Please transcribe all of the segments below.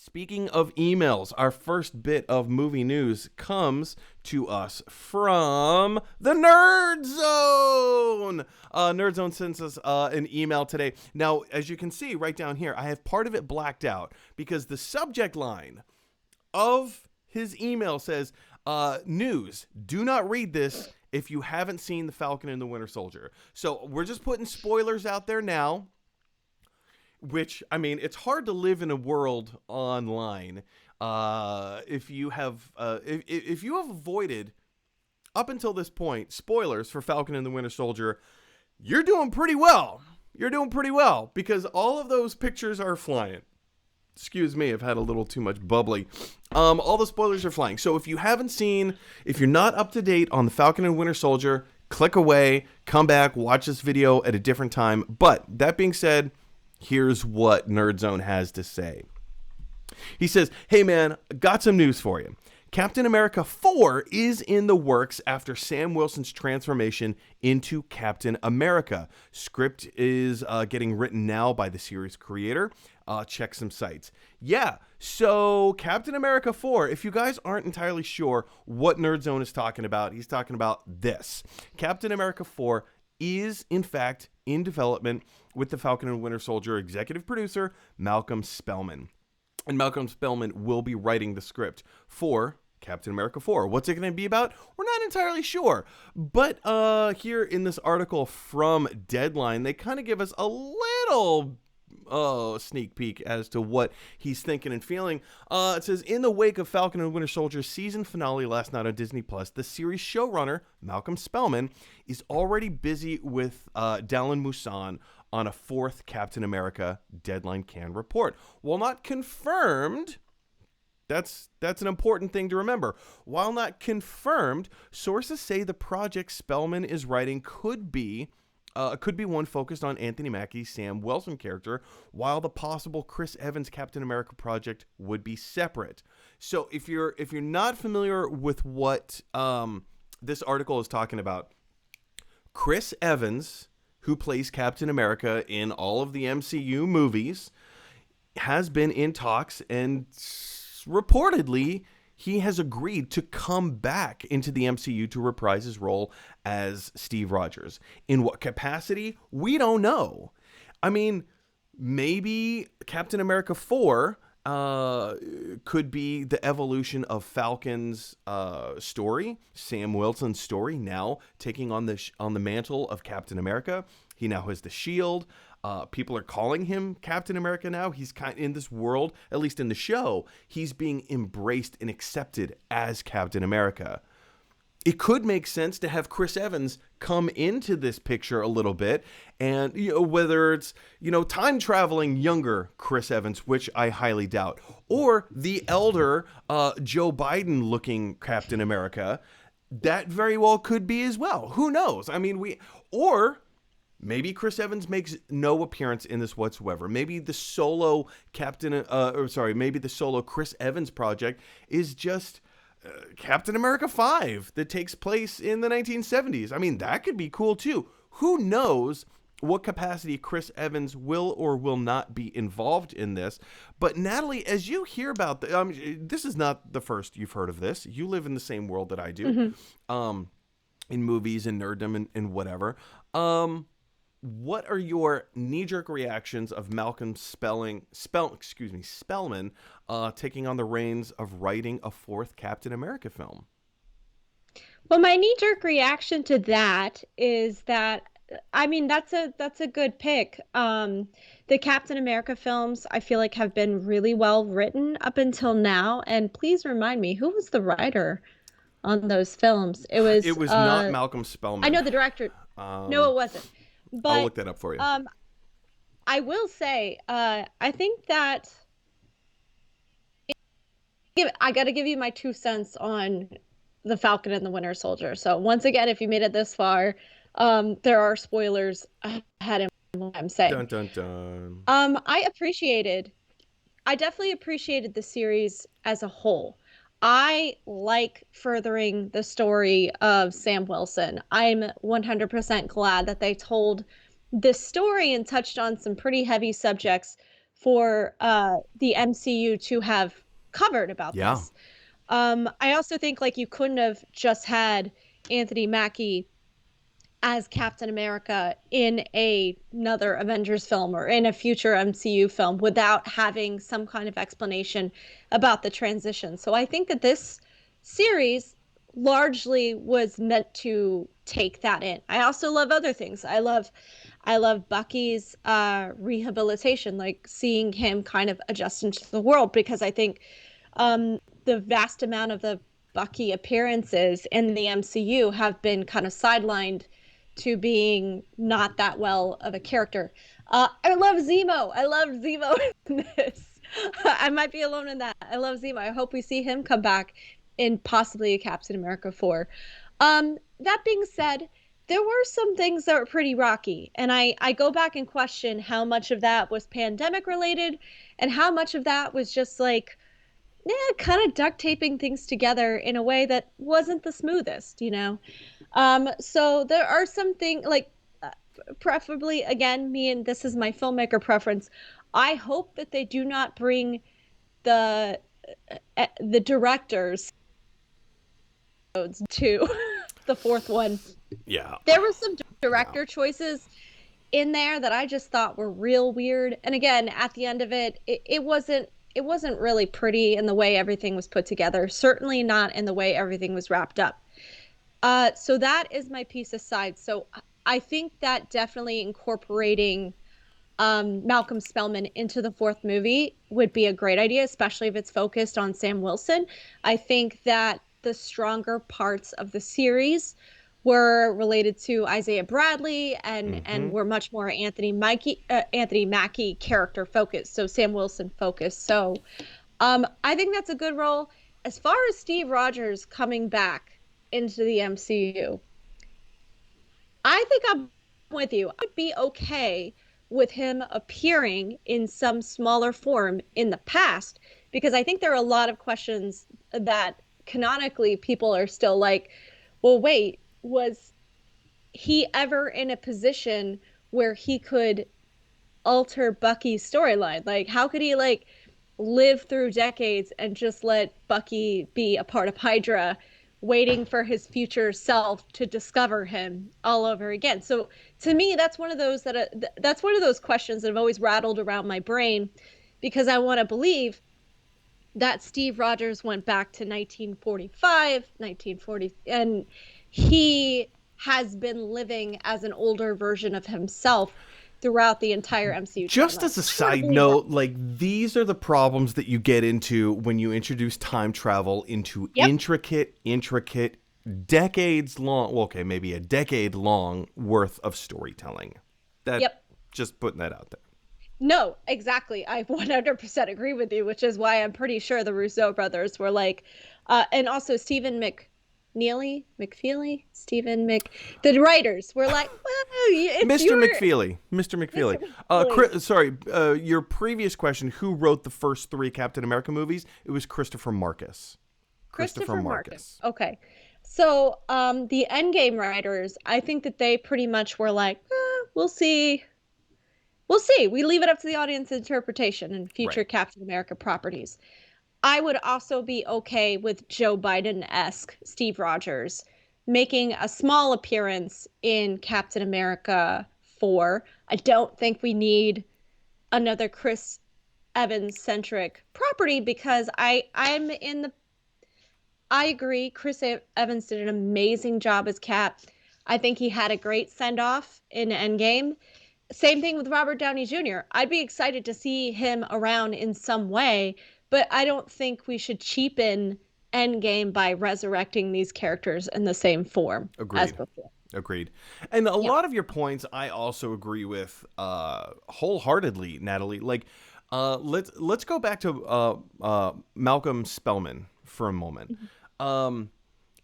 Speaking of emails, our first bit of movie news comes to us from the Nerd Zone. Nerd Zone sends us an email today. Now, as you can see right down here, I have part of it blacked out because the subject line of his email says, news, do not read this if you haven't seen The Falcon and the Winter Soldier. So we're just putting spoilers out there now. Which, I mean, it's hard to live in a world online if you have if you have avoided up until this point spoilers for Falcon and the Winter Soldier. You're doing pretty well. You're doing pretty well because all of those pictures are flying. Excuse me, I've had a little too much bubbly. All the spoilers are flying. So if you haven't seen, if you're not up to date on the Falcon and Winter Soldier, click away, come back, watch this video at a different time. But that being said, here's what Nerd Zone has to say. He says, hey man, got some news for you. Captain America 4 is in the works after Sam Wilson's transformation into Captain America. Script is getting written now by the series creator. Check some sites. Yeah, so Captain America 4, if you guys aren't entirely sure what Nerd Zone is talking about, he's talking about this. Captain America 4 is, in fact, in development with the Falcon and Winter Soldier executive producer, Malcolm Spellman. And Malcolm Spellman will be writing the script for Captain America 4. What's it going to be about? We're not entirely sure. But here in this article from Deadline, they kind of give us a little sneak peek as to what he's thinking and feeling. It says, in the wake of Falcon and Winter Soldier's season finale last night on Disney Plus, the series showrunner, Malcolm Spellman, is already busy with Dallin Moussan on a fourth Captain America. Deadline can report. While not confirmed, that's an important thing to remember. While not confirmed, sources say the project Spellman is writing could be one focused on Anthony Mackie's Sam Wilson character, while the possible Chris Evans Captain America project would be separate. So if you're not familiar with what this article is talking about, Chris Evans, who plays Captain America in all of the MCU movies, has been in talks, and reportedly he has agreed to come back into the MCU to reprise his role as Steve Rogers. In what capacity? We don't know. I mean, maybe Captain America 4 could be the evolution of Falcon's story, Sam Wilson's story, now taking on the mantle of Captain America. He now has the shield. People are calling him Captain America now. He's kind of in this world, at least in the show, he's being embraced and accepted as Captain America. It could make sense to have Chris Evans come into this picture a little bit, and whether it's time traveling younger Chris Evans, which I highly doubt, or the elder Joe Biden looking Captain America, that very well could be as well. Who knows? I mean, maybe Chris Evans makes no appearance in this whatsoever. Maybe the solo maybe the solo Chris Evans project is just Captain America 5 that takes place in the 1970s. I mean, that could be cool too. Who knows what capacity Chris Evans will or will not be involved in this. But Natalie, as you hear about this is not the first you've heard of this. You live in the same world that I do, in movies and nerddom and whatever. What are your knee-jerk reactions of Malcolm Spellman taking on the reins of writing a fourth Captain America film? Well, my knee-jerk reaction to that is that, I mean, that's a good pick. The Captain America films, I feel like, have been really well written up until now. And please remind me, who was the writer on those films? It was not Malcolm Spellman. I know the director. No, it wasn't. But I'll look that up for you. I will say, I think that I got to give you my 2 cents on the Falcon and the Winter Soldier. So once again, if you made it this far, there are spoilers ahead in what I'm saying. Dun, dun, dun. I definitely appreciated the series as a whole. I like furthering the story of Sam Wilson. I'm 100% glad that they told this story and touched on some pretty heavy subjects for the MCU to have covered about Yeah. this. I also think like you couldn't have just had Anthony Mackie as Captain America in another Avengers film or in a future MCU film without having some kind of explanation about the transition. So I think that this series largely was meant to take that in. I also love other things. I love Bucky's rehabilitation, like seeing him kind of adjust into the world, because I think the vast amount of the Bucky appearances in the MCU have been kind of sidelined to being not that well of a character. I love Zemo. I love Zemo in this. I might be alone in that. I love Zemo. I hope we see him come back in possibly a Captain America 4. That being said, there were some things that were pretty rocky. And I go back and question how much of that was pandemic related and how much of that was just like, kind of duct taping things together in a way that wasn't the smoothest, you know? So there are some things like, preferably, again, this is my filmmaker preference. I hope that they do not bring the directors to the fourth one. Yeah. There were some director choices in there that I just thought were real weird. And again, at the end of it, it wasn't really pretty in the way everything was put together. Certainly not in the way everything was wrapped up. So that is my piece aside. So I think that definitely incorporating Malcolm Spellman into the fourth movie would be a great idea, especially if it's focused on Sam Wilson. I think that the stronger parts of the series were related to Isaiah Bradley and were much more Anthony Mackie character focused, so Sam Wilson focused. So I think that's a good role. As far as Steve Rogers coming back into the MCU, I think I'm with you. I'd be okay with him appearing in some smaller form in the past, because I think there are a lot of questions that canonically people are still like, well, wait, was he ever in a position where he could alter Bucky's storyline? Like, how could he like live through decades and just let Bucky be a part of Hydra, waiting for his future self to discover him all over again? So to me, that's one of those that's one of those questions that have always rattled around my brain, because I want to believe that Steve Rogers went back to 1940, and he has been living as an older version of himself throughout the entire MCU. Just as a side note, like, these are the problems that you get into when you introduce time travel into intricate, decades long, well, okay, maybe a decade long worth of storytelling. Just putting that out there. No, exactly. I 100% agree with you, which is why I'm pretty sure the Russo brothers were like, and also the writers were like, well, Mr. McFeely. Sorry, your previous question, who wrote the first three Captain America movies? It was Christopher Marcus. Christopher Marcus. Okay. So the Endgame writers, I think that they pretty much were like, we'll see. We'll see. We leave it up to the audience interpretation and future Captain America properties. I would also be okay with Joe Biden-esque Steve Rogers making a small appearance in Captain America 4. I don't think we need another Chris Evans-centric property, because I agree. Chris Evans did an amazing job as Cap. I think he had a great send-off in Endgame. Same thing with Robert Downey Jr. I'd be excited to see him around in some way, but I don't think we should cheapen Endgame by resurrecting these characters in the same form as before. Agreed. And a lot of your points I also agree with wholeheartedly, Natalie. Like, let's go back to Malcolm Spellman for a moment.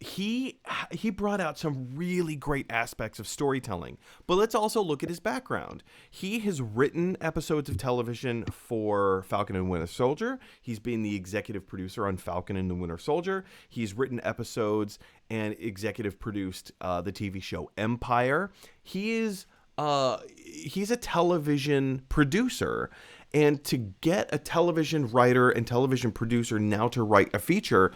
He brought out some really great aspects of storytelling, but let's also look at his background. He has written episodes of television for Falcon and Winter Soldier. He's been the executive producer on Falcon and the Winter Soldier. He's written episodes and executive produced the TV show Empire. He's a television producer. And to get a television writer and television producer now to write a feature,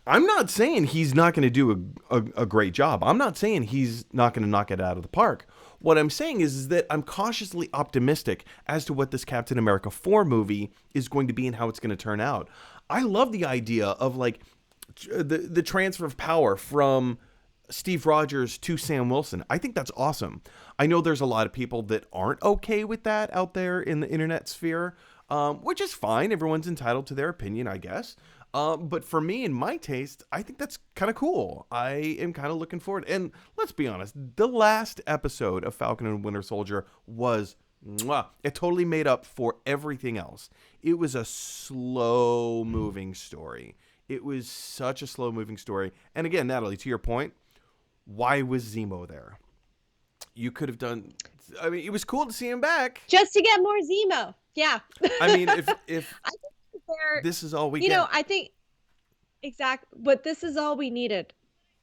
I'm not saying he's not going to do a great job. I'm not saying he's not going to knock it out of the park. What I'm saying is that I'm cautiously optimistic as to what this Captain America 4 movie is going to be and how it's going to turn out. I love the idea of like the transfer of power from Steve Rogers to Sam Wilson. I think that's awesome. I know there's a lot of people that aren't okay with that out there in the internet sphere, which is fine. Everyone's entitled to their opinion, I guess. But for me and my taste, I think that's kind of cool. I am kind of looking forward. And let's be honest, the last episode of Falcon and Winter Soldier was mwah. It totally made up for everything else. It was a slow moving story. It was such a slow moving story. And again, Natalie, to your point, why was Zemo there? You could have done, I mean, it was cool to see him back. Just to get more Zemo. Yeah. I mean, if I think this is all we get. You know, I think, but this is all we needed.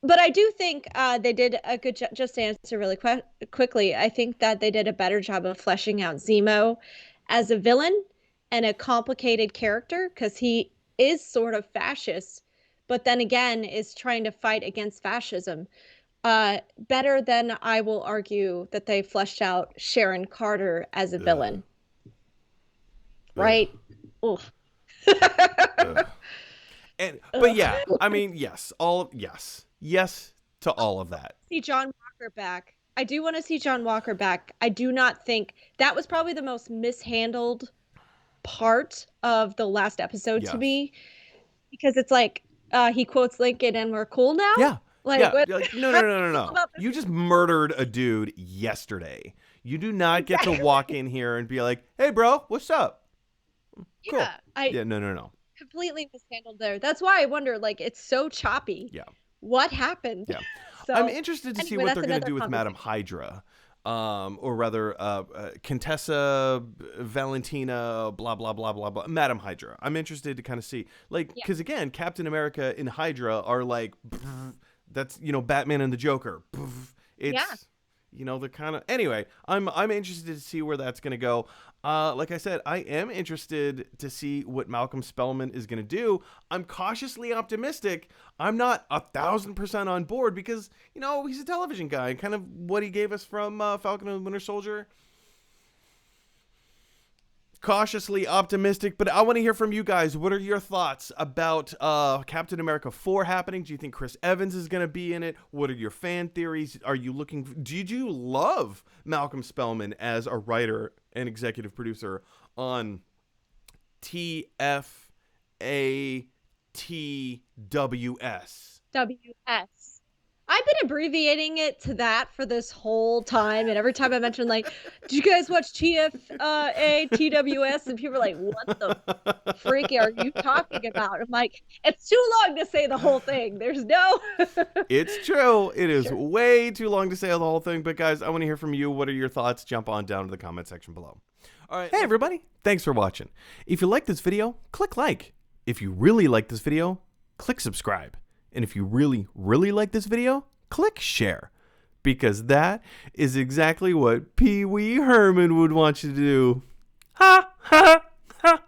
But I do think they did a good job, just to answer really quickly, I think that they did a better job of fleshing out Zemo as a villain and a complicated character, because he is sort of fascist, but then again is trying to fight against fascism. Better than, I will argue, that they fleshed out Sharon Carter as a villain. Right? Ugh. But yeah, I mean, yes to all of that. See John Walker back. I do want to see John Walker back. I do not think that was probably the most mishandled part of the last episode to me, because it's like he quotes Lincoln and we're cool now. Yeah. Like, yeah. What? Like, no. You just murdered a dude yesterday. You do not get to walk in here and be like, "Hey, bro, what's up?" Cool. Yeah. No. Completely mishandled there. That's why I wonder, like, it's so choppy. Yeah. What happened? Yeah. So, I'm interested to see what they're going to do with conversation. Madam Hydra. Or rather, Contessa Valentina, blah, blah, blah, blah, blah. Madam Hydra. I'm interested to kind of see. Like, because again, Captain America and Hydra are like, that's, Batman and the Joker. It's, they're kind of, anyway, I'm interested to see where that's going to go. Like I said, I am interested to see what Malcolm Spellman is going to do. I'm cautiously optimistic. I'm not 1,000% on board because, he's a television guy. Kind of what he gave us from Falcon and Winter Soldier. Cautiously optimistic, but I want to hear from you guys. What are your thoughts about Captain America 4 happening? Do you think Chris Evans is going to be in it? What are your fan theories? Are you did you love Malcolm Spellman as a writer and executive producer on TFATWS? WS. I've been abbreviating it to that for this whole time, and every time I mention, like, did you guys watch TFATWS? And people are like, what the freak are you talking about? I'm like, it's too long to say the whole thing. There's no... It's true. It is way too long to say the whole thing, but guys, I want to hear from you. What are your thoughts? Jump on down to the comment section below. All right. Hey, everybody. Thanks for watching. If you like this video, click like. If you really like this video, click subscribe. And if you really, really like this video, click share. Because that is exactly what Pee Wee Herman would want you to do. Ha, ha, ha.